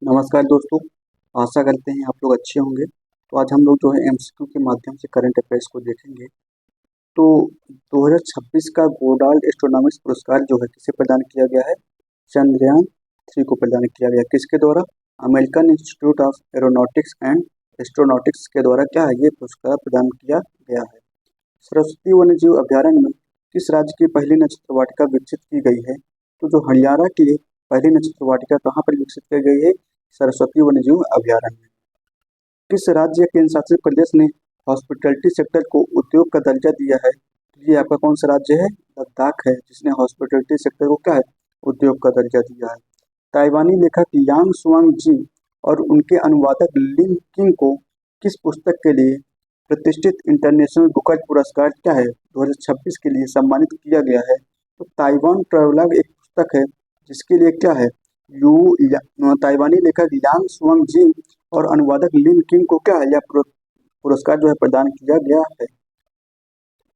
नमस्कार दोस्तों, आशा करते हैं आप लोग अच्छे होंगे। तो आज हम लोग जो है एमसीक्यू के माध्यम से करंट अफेयर्स को देखेंगे। तो 2026 का गोडाल्ट एस्ट्रोनॉमिक्स पुरस्कार जो है किसे प्रदान किया गया है? चंद्रयान 3 को प्रदान किया गया। किसके द्वारा? American institute of aeronautics and astronautics के द्वारा क्या है ये पुरस्कार प्रदान किया गया है। सरस्वती वन्यजीव अभ्यारण्य में किस राज्य की पहली नक्षत्र वाटिका विकसित की गई है? तो जो हरियाणा की पहली नक्षत्र वाटिका कहाँ पर विकसित की गई है? सरस्वती वन्यजीव अभ्यारण्य। किस राज्य या केंद्र शासित प्रदेश ने हॉस्पिटैलिटी सेक्टर को उद्योग का दर्जा दिया है? तो ये आपका कौन सा राज्य है? लद्दाख है, जिसने हॉस्पिटैलिटी सेक्टर को क्या है? उद्योग का दर्जा दिया है। ताइवानी लेखक यांग सुआंग जी और उनके अनुवादक लिन किंग को किस पुस्तक के लिए प्रतिष्ठित इंटरनेशनल बुकर पुरस्कार क्या है 2026 के लिए सम्मानित किया गया है? तो ताइवान ट्रैवलग एक पुस्तक है जिसके लिए क्या है ताइवानी लेखक यांग सुआंग जी और अनुवादक लिन किंग को क्या है यह पुरस्कार जो है प्रदान किया गया है।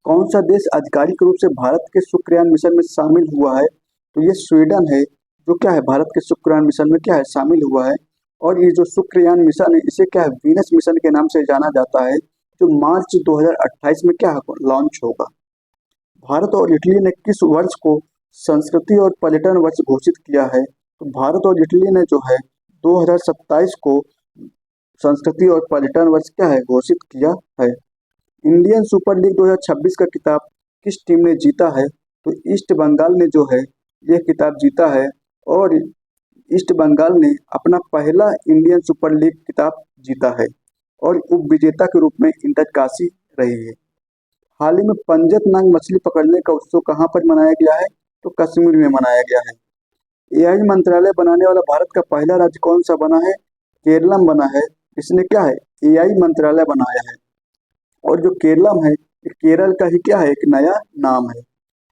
कौन सा देश आधिकारिक रूप से भारत के शुक्रयान मिशन में शामिल हुआ है? तो ये स्वीडन है जो क्या है भारत के शुक्रयान मिशन में क्या है शामिल हुआ है। और ये जो शुक्रयान मिशन है इसे क्या है वीनस मिशन के नाम से जाना जाता है, जो मार्च 2028 में क्या है लॉन्च होगा। भारत और इटली ने किस वर्ष को संस्कृति और पर्यटन वर्ष घोषित किया है? तो भारत और इटली ने जो है 2027 को संस्कृति और पर्यटन वर्ष क्या है घोषित किया है। इंडियन सुपर लीग 2026 का खिताब किस टीम ने जीता है? तो ईस्ट बंगाल ने जो है यह खिताब जीता है और ईस्ट बंगाल ने अपना पहला इंडियन सुपर लीग खिताब जीता है और उप विजेता के रूप में इंटर काशी रही है। हाल ही में पंजत नाग मछली पकड़ने का उत्सव कहाँ पर मनाया गया है? तो कश्मीर में मनाया गया है। एआई मंत्रालय बनाने वाला भारत का पहला राज्य कौन सा बना है? केरलम बना है। इसने क्या है एआई मंत्रालय बनाया है। और जो केरलम है ये केरल का ही क्या है एक नया नाम है।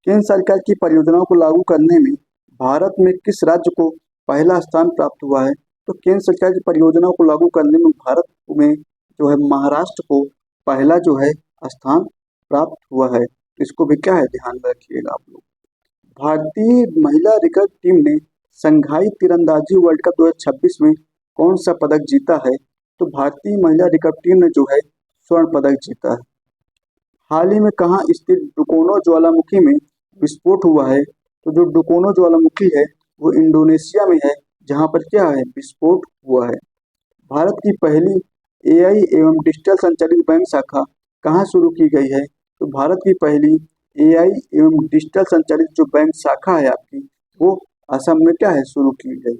केंद्र सरकार की परियोजनाओं को लागू करने में भारत में किस राज्य को पहला स्थान प्राप्त हुआ है? तो केंद्र सरकार की परियोजनाओं को लागू करने में भारत में जो है महाराष्ट्र को पहला जो है स्थान प्राप्त हुआ है। इसको भी क्या है ध्यान में रखिएगा आप लोग। भारतीय महिला रिकर्व टीम ने संघाई तीरंदाजी वर्ल्ड कप 2026 में कौन सा पदक जीता है? तो भारतीय महिला रिकर्व टीम ने जो है स्वर्ण पदक जीता है। हाल ही में कहाँ स्थित डुकोनो ज्वालामुखी में विस्फोट हुआ है? तो जो डुकोनो ज्वालामुखी है वो इंडोनेशिया में है जहाँ पर क्या है विस्फोट हुआ है। भारत की पहली एआई एवं डिजिटल संचालित बैंक शाखा कहाँ शुरू की गई है? तो भारत की पहली एआई एवं डिजिटल संचालित जो बैंक शाखा है आपकी वो असम में क्या है शुरू की गई।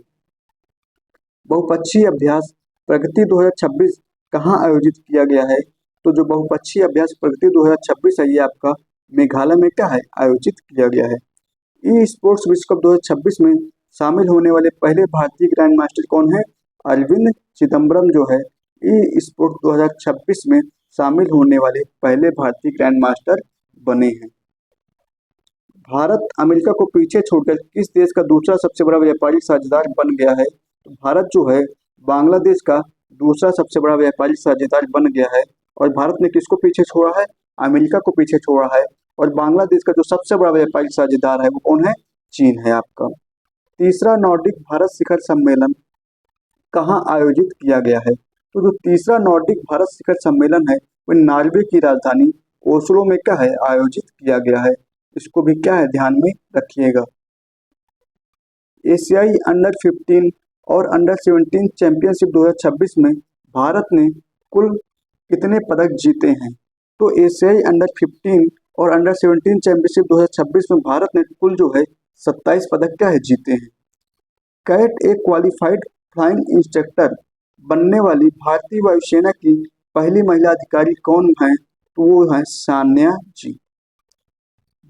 बहुपक्षीय अभ्यास प्रगति 2026 कहाँ आयोजित किया गया है? तो जो बहुपक्षीय अभ्यास प्रगति 2026 है ये आपका मेघालय में क्या है आयोजित किया गया है। ई स्पोर्ट्स विश्व कप 2026 में शामिल होने वाले पहले भारतीय ग्रैंड मास्टर कौन है? अरविंद चिदम्बरम जो है ई स्पोर्ट्स 2026 में शामिल होने वाले पहले भारतीय ग्रैंड मास्टर बने हैं। भारत अमेरिका को पीछे छोड़कर किस देश का दूसरा सबसे बड़ा व्यापारिक साझेदार बन गया है? तो भारत जो है बांग्लादेश का दूसरा सबसे बड़ा व्यापारिक साझेदार बन गया है। और भारत ने किसको पीछे छोड़ा है? अमेरिका को पीछे छोड़ा है। और बांग्लादेश का जो सबसे बड़ा व्यापारिक साझेदार है वो कौन है? चीन है आपका। तीसरा नॉर्डिक भारत शिखर सम्मेलन कहाँ आयोजित किया गया है? तो जो तीसरा नॉर्डिक भारत शिखर सम्मेलन है वो नॉर्वे की राजधानी ओस्लो में क्या है आयोजित किया गया है। इसको भी क्या है ध्यान में रखिएगा। एशियाई अंडर 15 और अंडर 17 चैंपियनशिप 2026 में भारत ने कुल कितने पदक जीते हैं? तो एशियाई अंडर 15 और अंडर 17 चैंपियनशिप 2026 में भारत ने कुल जो है 27 पदक क्या है जीते हैं। कैट एक क्वालिफाइड फ्लाइंग इंस्ट्रक्टर बनने वाली भारतीय वायुसेना की पहली महिला अधिकारी कौन है? तो वो है सान्या जी।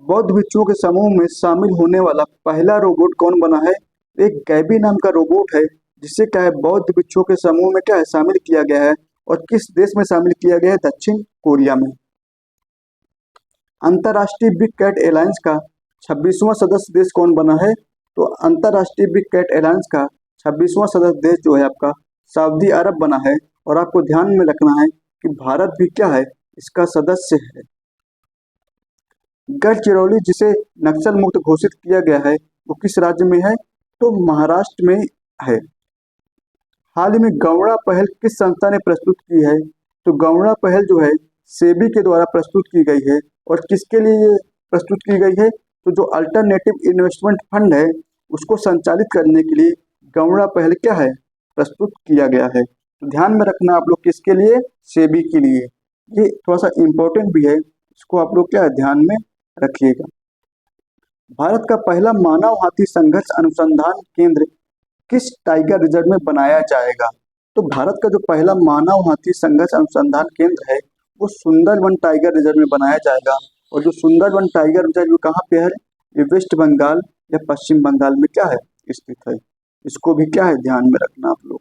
बौद्ध भिक्षुओं के समूह में शामिल होने वाला पहला रोबोट कौन बना है? एक गैबी नाम का रोबोट है जिसे क्या है बौद्ध भिक्षुओं के समूह में क्या है शामिल किया गया है। और किस देश में शामिल किया गया है? दक्षिण कोरिया में। अंतर्राष्ट्रीय बिग कैट एलायंस का 26वां सदस्य देश कौन बना है? तो अंतर्राष्ट्रीय बिग कैट एलायंस का 26वां सदस्य देश जो है आपका सऊदी अरब बना है। और आपको ध्यान में रखना है कि भारत भी क्या है इसका सदस्य है। गढ़चिरौली जिसे नक्सल मुक्त घोषित किया गया है वो किस राज्य में है? तो महाराष्ट्र में है। हाल ही में गौड़ा पहल किस संस्था ने प्रस्तुत की है? तो गौड़ा पहल जो है सेबी के द्वारा प्रस्तुत की गई है। और किसके लिए ये प्रस्तुत की गई है? तो जो अल्टरनेटिव इन्वेस्टमेंट फंड है उसको संचालित करने के लिए गौड़ा पहल क्या है, प्रस्तुत किया गया है। तो ध्यान में रखना आप लोग, किसके लिए? सेबी के लिए। ये थोड़ा सा इम्पोर्टेंट भी है, इसको आप लोग क्या है ध्यान में रखिएगा। भारत का पहला मानव हाथी संघर्ष अनुसंधान केंद्र किस टाइगर रिजर्व में बनाया जाएगा? तो भारत का जो पहला मानव हाथी संघर्ष अनुसंधान केंद्र है वो सुंदरवन टाइगर रिजर्व में बनाया जाएगा। और जो सुंदरवन टाइगर रिजर्व कहाँ पे है? ये वेस्ट बंगाल या पश्चिम बंगाल में क्या है, स्थित है। इसको भी क्या है ध्यान में रखना आप लोग।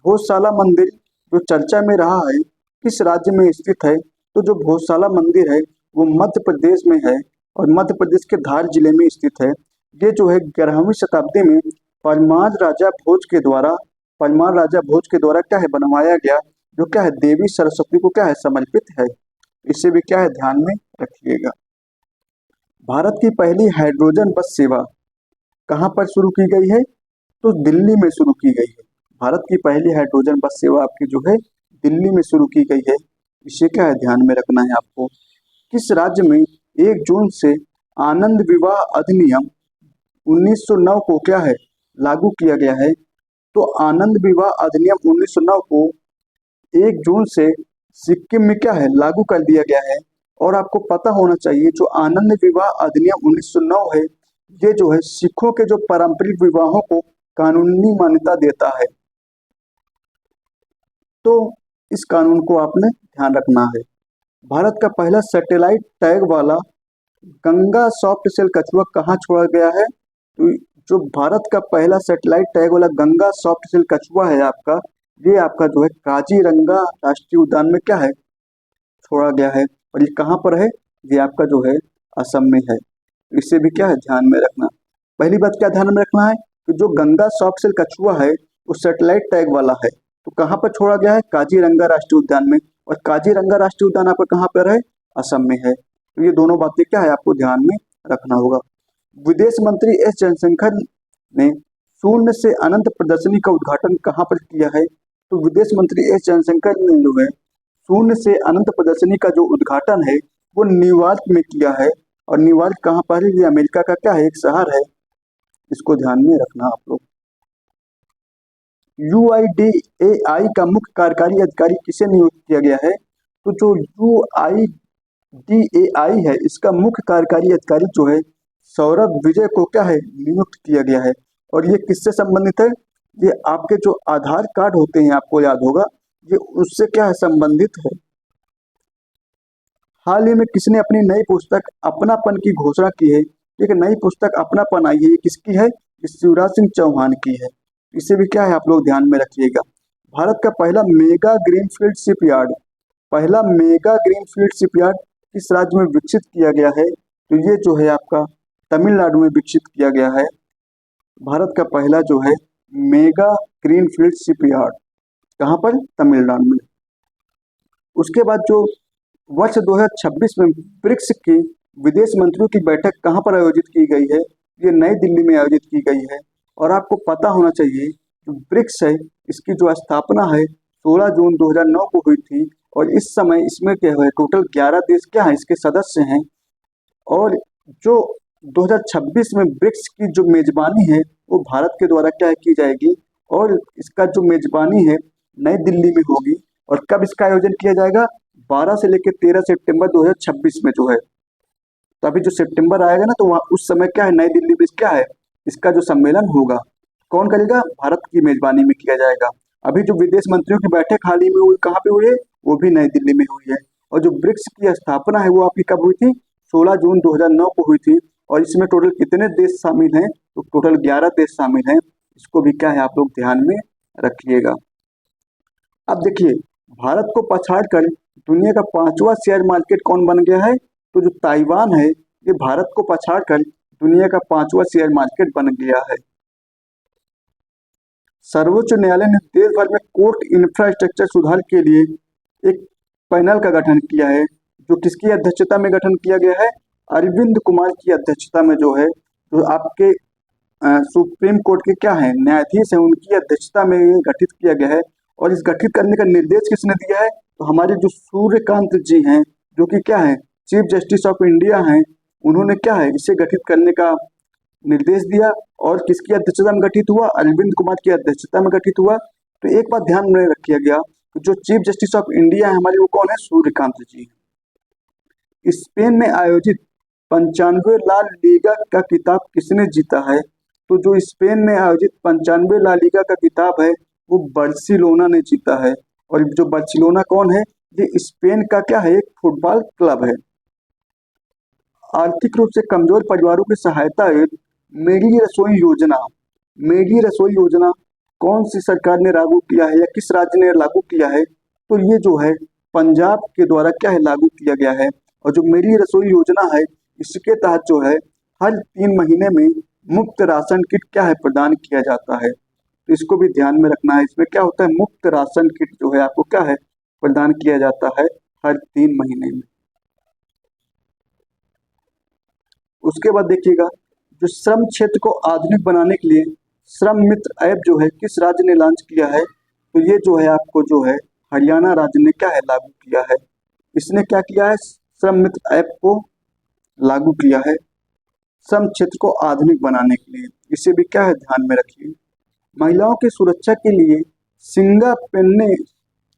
भोजशाला मंदिर जो चर्चा में रहा है किस राज्य में स्थित है? तो जो भोजशाला मंदिर है वो मध्य प्रदेश में है और मध्य प्रदेश के धार जिले में स्थित है। ये जो है 11वीं शताब्दी में परमार राजा भोज के द्वारा क्या है बनवाया गया, जो क्या है देवी सरस्वती को क्या है समर्पित है। इसे भी क्या है ध्यान में रखिएगा। भारत की पहली हाइड्रोजन बस सेवा कहाँ पर शुरू की गई है? तो दिल्ली में शुरू की गई है। भारत की पहली हाइड्रोजन बस सेवा आपकी जो है दिल्ली में शुरू की गई है। इसे क्या है ध्यान में रखना है आपको। किस राज्य में 1 जून से आनंद विवाह अधिनियम 1909 को क्या है लागू किया गया है? तो आनंद विवाह अधिनियम 1909 को 1 जून से सिक्किम में क्या है लागू कर दिया गया है। और आपको पता होना चाहिए जो आनंद विवाह अधिनियम 1909 है ये जो है सिखों के जो पारंपरिक विवाहों को कानूनी मान्यता देता है। तो इस कानून को आपने ध्यान रखना है। भारत का पहला सैटेलाइट टैग वाला गंगा सॉफ्ट सेल कछुआ कहाँ छोड़ा गया है? तो जो भारत का पहला सैटेलाइट टैग वाला गंगा सॉफ्ट सेल कछुआ है आपका, ये आपका जो है काजीरंगा राष्ट्रीय उद्यान में क्या है छोड़ा गया है। और ये कहाँ पर है? ये आपका जो है असम में है। इसे भी क्या है ध्यान में रखना। पहली बात क्या ध्यान में रखना है कि जो गंगा सॉफ्ट सेल कछुआ है वो सैटेलाइट टैग वाला है। तो कहाँ पर छोड़ा गया है? काजीरंगा राष्ट्रीय उद्यान में। और काजीरंगा राष्ट्रीय उद्यान आपका कहाँ पर है? असम में है। तो ये दोनों बातें क्या है आपको ध्यान में रखना होगा। विदेश मंत्री एस जयशंकर ने शून्य से अनंत प्रदर्शनी का उद्घाटन कहाँ पर किया है? तो विदेश मंत्री एस जयशंकर ने जो है शून्य से अनंत प्रदर्शनी का जो उद्घाटन है वो न्यूयॉर्क में किया है। और न्यूयॉर्क कहाँ पर है? ये अमेरिका का क्या है एक शहर है। इसको ध्यान में रखना आप लोग। UIDAI का मुख्य कार्यकारी अधिकारी किसे नियुक्त किया गया है? तो जो UIDAI है इसका मुख्य कार्यकारी अधिकारी जो है सौरभ विजय को क्या है नियुक्त किया गया है। और ये किससे संबंधित है? ये आपके जो आधार कार्ड होते हैं आपको याद होगा, ये उससे क्या है संबंधित है। हाल ही में किसने अपनी नई पुस्तक अपनापन की घोषणा की है? एक नई पुस्तक अपनापन आई है, ये किसकी है? ये शिवराज सिंह चौहान की है। इसे भी क्या है आप लोग ध्यान में रखिएगा। भारत का पहला मेगा ग्रीनफील्ड शिपयार्ड किस राज्य में विकसित किया गया है? तो ये जो है आपका तमिलनाडु में विकसित किया गया है। भारत का पहला जो है मेगा ग्रीनफील्ड शिपयार्ड कहाँ पर? तमिलनाडु में। उसके बाद जो वर्ष 2026 में ब्रिक्स की विदेश मंत्रियों की बैठक कहाँ पर आयोजित की गई है? ये नई दिल्ली में आयोजित की गई है। और आपको पता होना चाहिए कि ब्रिक्स है इसकी जो स्थापना है 16 जून 2009 को हुई थी। और इस समय इसमें क्या है टोटल 11 देश क्या है इसके सदस्य हैं। और जो 2026 में ब्रिक्स की जो मेजबानी है वो भारत के द्वारा क्या है की जाएगी। और इसका जो मेजबानी है नई दिल्ली में होगी। और कब इसका आयोजन किया जाएगा? 12 से लेकर 13 सितंबर 2026 में जो है। तो अभी जो सितंबर आएगा ना तो वहाँ उस समय क्या है नई दिल्ली में क्या है इसका जो सम्मेलन होगा। कौन करेगा? भारत की मेजबानी में किया जाएगा। अभी जो विदेश मंत्रियों की बैठक हाल ही में हुई कहाँ पे हुई है? वो भी नई दिल्ली में हुई है। और जो ब्रिक्स की स्थापना है वो आपकी कब हुई थी? 16 जून 2009 को हुई थी। और इसमें टोटल कितने देश शामिल हैं? तो टोटल 11 देश शामिल हैं। इसको भी क्या है आप लोग ध्यान में रखिएगा। अब देखिए भारत को पछाड़कर दुनिया का 5वां शेयर मार्केट कौन बन गया है? तो जो ताइवान है ये भारत को पछाड़कर दुनिया का 5वां शेयर मार्केट बन गया है। सर्वोच्च न्यायालय ने देश भर में कोर्ट इंफ्रास्ट्रक्चर सुधार के लिए एक पैनल का गठन किया है। जो किसकी अध्यक्षता में गठन किया गया है? अरविंद कुमार की अध्यक्षता में जो है जो आपके सुप्रीम कोर्ट के क्या है न्यायाधीश है, उनकी अध्यक्षता में ये गठित किया गया है। और इस गठित करने का निर्देश किसने दिया है? तो हमारे जो सूर्यकांत जी हैं, जो कि क्या है चीफ जस्टिस ऑफ इंडिया हैं, उन्होंने क्या है इसे गठित करने का निर्देश दिया। और किसकी अध्यक्षता में गठित हुआ? अरविंद कुमार की अध्यक्षता में गठित हुआ। तो एक बात ध्यान में रखिया गया कि जो चीफ जस्टिस ऑफ इंडिया है हमारे, वो कौन है? सूर्यकांत जी। स्पेन में आयोजित 95 ला लीगा का खिताब किसने जीता है? तो जो स्पेन में आयोजित 95 ला लीगा का खिताब है वो बार्सिलोना ने जीता है। और जो बार्सिलोना कौन है? ये स्पेन का क्या है? एक फुटबॉल क्लब है। आर्थिक रूप से कमजोर परिवारों की सहायता हेतु मेरी रसोई योजना, मेरी रसोई योजना कौन सी सरकार ने लागू किया है या किस राज्य ने लागू किया है? तो ये जो है पंजाब के द्वारा क्या है लागू किया गया है। और जो मेरी रसोई योजना है इसके तहत जो है हर 3 महीने में मुफ्त राशन किट क्या है प्रदान किया जाता है। तो इसको भी ध्यान में रखना है। इसमें क्या होता है? मुफ्त राशन किट जो है आपको क्या है प्रदान किया जाता है हर 3 महीने में। उसके बाद देखिएगा जो श्रम क्षेत्र को आधुनिक बनाने के लिए श्रम मित्र ऐप जो है किस राज्य ने लॉन्च किया है? तो ये जो है आपको जो है हरियाणा राज्य ने क्या है लागू किया है। इसने क्या किया है? श्रम मित्र ऐप को लागू किया है श्रम क्षेत्र को आधुनिक बनाने के लिए। इसे भी क्या है ध्यान में रखिए। महिलाओं की सुरक्षा के लिए सिंगापेन ने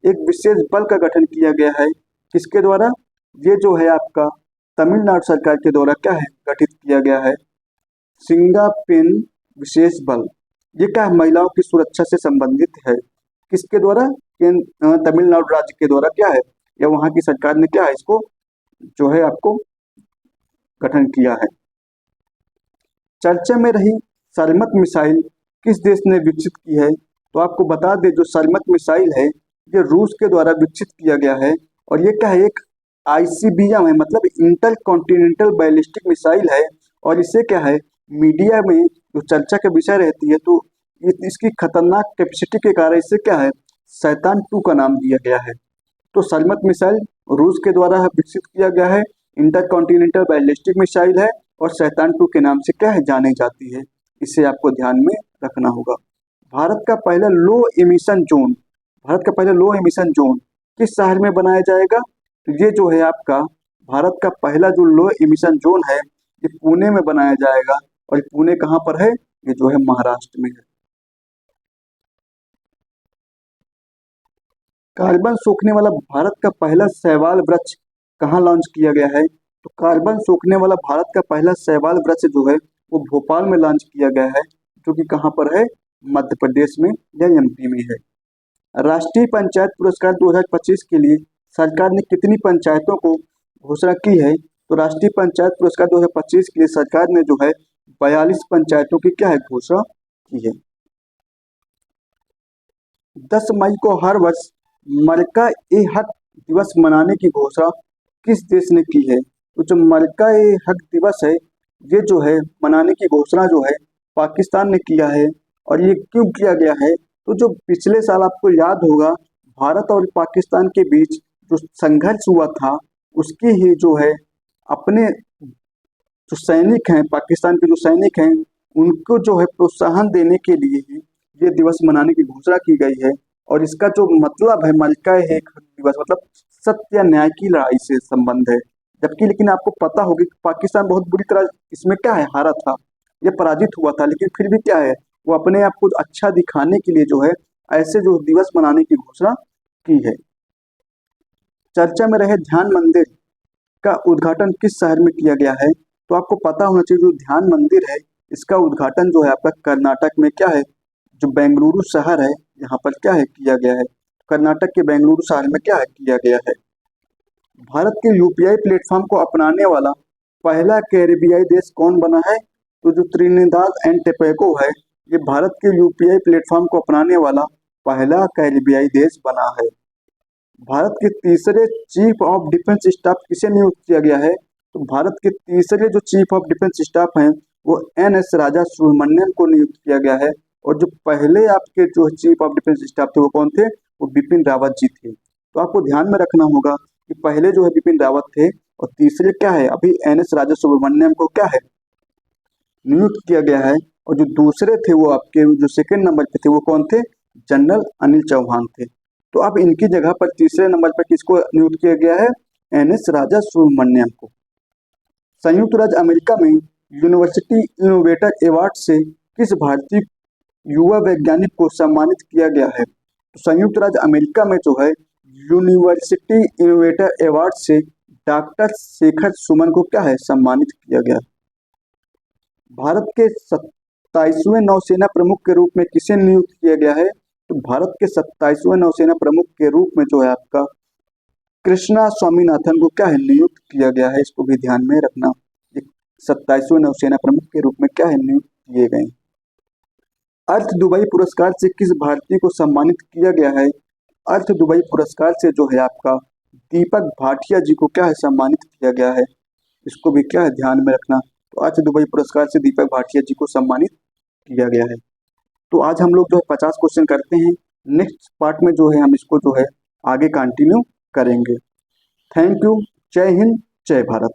एक विशेष बल का गठन किया गया है। किसके द्वारा? ये जो है आपका तमिलनाडु सरकार के द्वारा क्या है गठित किया गया है सिंगापेन विशेष बल। ये क्या है? महिलाओं की सुरक्षा से संबंधित है। किसके द्वारा? तमिलनाडु राज्य के द्वारा क्या है या वहां की सरकार ने क्या है इसको जो है आपको गठन किया है। चर्चा में रही सरमत मिसाइल किस देश ने विकसित की है? तो आपको बता दें जो सरमत मिसाइल है ये रूस के द्वारा विकसित किया गया है। और ये क्या है? एक आईसीबीएम है, मतलब इंटर कॉन्टिनेंटल बैलिस्टिक मिसाइल है। और इसे क्या है मीडिया में जो चर्चा का विषय रहती है तो इसकी खतरनाक कैपेसिटी के कारण इसे क्या है शैतान 2 का नाम दिया गया है। तो सरमत मिसाइल रूस के द्वारा विकसित किया गया है, इंटर कॉन्टिनेंटल बैलिस्टिक मिसाइल है और शैतान 2 के नाम से क्या है जानी जाती है। इसे आपको ध्यान में रखना होगा। भारत का पहला लो एमिशन जोन, भारत का पहला लो एमिशन जोन किस शहर में बनाया जाएगा? तो ये जो है आपका भारत का पहला जो लो एमिशन जोन है ये पुणे में बनाया जाएगा। और ये पुणे कहाँ पर है? ये जो है महाराष्ट्र में है। कार्बन सोखने वाला भारत का पहला शैवाल वृक्ष कहाँ लॉन्च किया गया है? तो कार्बन सोखने वाला भारत का पहला शैवाल वृक्ष जो है वो भोपाल में लॉन्च किया गया है, जो कि कहाँ पर है? मध्य प्रदेश में या एमपी में है। राष्ट्रीय पंचायत पुरस्कार 2025 के लिए सरकार ने कितनी पंचायतों को घोषणा की है? तो राष्ट्रीय पंचायत पुरस्कार 2025 के लिए सरकार ने जो है 42 पंचायतों की क्या है घोषणा की है। 10 मई को हर वर्ष मरका ए हक दिवस मनाने की घोषणा किस देश ने की है? तो जो मरका ए हक दिवस है ये जो है मनाने की घोषणा जो है पाकिस्तान ने किया है। और ये क्यों किया गया है? तो जो पिछले साल आपको याद होगा भारत और पाकिस्तान के बीच जो संघर्ष हुआ था उसकी ही जो है अपने जो सैनिक हैं पाकिस्तान के जो सैनिक हैं उनको जो है प्रोत्साहन देने के लिए ही ये दिवस मनाने की घोषणा की गई है। और इसका जो मतलब है मलका है दिवस मतलब सत्य या न्याय की लड़ाई से संबंध है। जबकि लेकिन आपको पता होगा कि पाकिस्तान बहुत बुरी तरह इसमें क्या है हारा था, ये पराजित हुआ था, लेकिन फिर भी क्या है वो अपने आप को अच्छा दिखाने के लिए जो है ऐसे जो दिवस मनाने की घोषणा की है। चर्चा में रहे ध्यान मंदिर का उद्घाटन किस शहर में किया गया है? तो आपको पता होना चाहिए जो ध्यान मंदिर है इसका उद्घाटन जो है आपका कर्नाटक में क्या है जो बेंगलुरु शहर है यहाँ पर क्या है किया गया है। कर्नाटक के बेंगलुरु शहर में क्या है किया गया है। भारत के यूपीआई प्लेटफॉर्म को अपनाने वाला पहला कैरेबियाई देश कौन बना है? तो जो त्रिनिदाद एंड टोबैगो है ये भारत के यूपीआई प्लेटफॉर्म को अपनाने वाला पहला कैरेबियाई देश बना है। भारत के तीसरे चीफ ऑफ डिफेंस स्टाफ किसे नियुक्त किया गया है? तो भारत के तीसरे जो चीफ ऑफ डिफेंस स्टाफ हैं वो एनएस राजा सुब्रमण्यम को नियुक्त किया गया है। और जो पहले आपके जो चीफ ऑफ डिफेंस स्टाफ थे वो कौन थे? वो बिपिन रावत जी थे। तो आपको ध्यान में रखना होगा कि पहले जो है बिपिन रावत थे और तीसरे क्या है अभी एनएस राजा सुब्रमण्यम को क्या है नियुक्त किया गया है। और जो दूसरे थे वो आपके जो सेकंड नंबर पे थे वो कौन थे? जनरल अनिल चौहान थे। तो अब इनकी जगह पर तीसरे नंबर पर किसको नियुक्त किया गया है? एन.एस. राजा सुब्रमण्यम को। संयुक्त राज्य अमेरिका में यूनिवर्सिटी इनोवेटर अवार्ड से किस भारतीय युवा वैज्ञानिक को सम्मानित किया गया है? तो संयुक्त राज्य अमेरिका में जो है यूनिवर्सिटी इनोवेटर अवार्ड से डॉक्टर शेखर सुमन को क्या है? सम्मानित किया गया। भारत के 27वें नौसेना प्रमुख के रूप में किसे नियुक्त किया गया है? तो भारत के 27वें नौसेना प्रमुख के रूप में जो है आपका कृष्णा स्वामीनाथन को क्या है? नियुक्त किया गया है। इसको भी ध्यान में रखना। 27वें नौसेना प्रमुख के रूप में क्या है? नियुक्त किए गए। अर्थ दुबई पुरस्कार से किस भारतीय को सम्मानित किया गया है? अर्थ दुबई पुरस्कार से जो है आपका दीपक भाटिया जी को क्या है? सम्मानित किया गया है। इसको भी क्या है? ध्यान में रखना। तो अर्थ दुबई पुरस्कार से दीपक भाटिया जी को सम्मानित किया गया है। तो आज हम लोग जो है 50 क्वेश्चन करते हैं। नेक्स्ट पार्ट में जो है हम इसको जो है आगे कंटिन्यू करेंगे। Thank you. जय हिंद, जय भारत।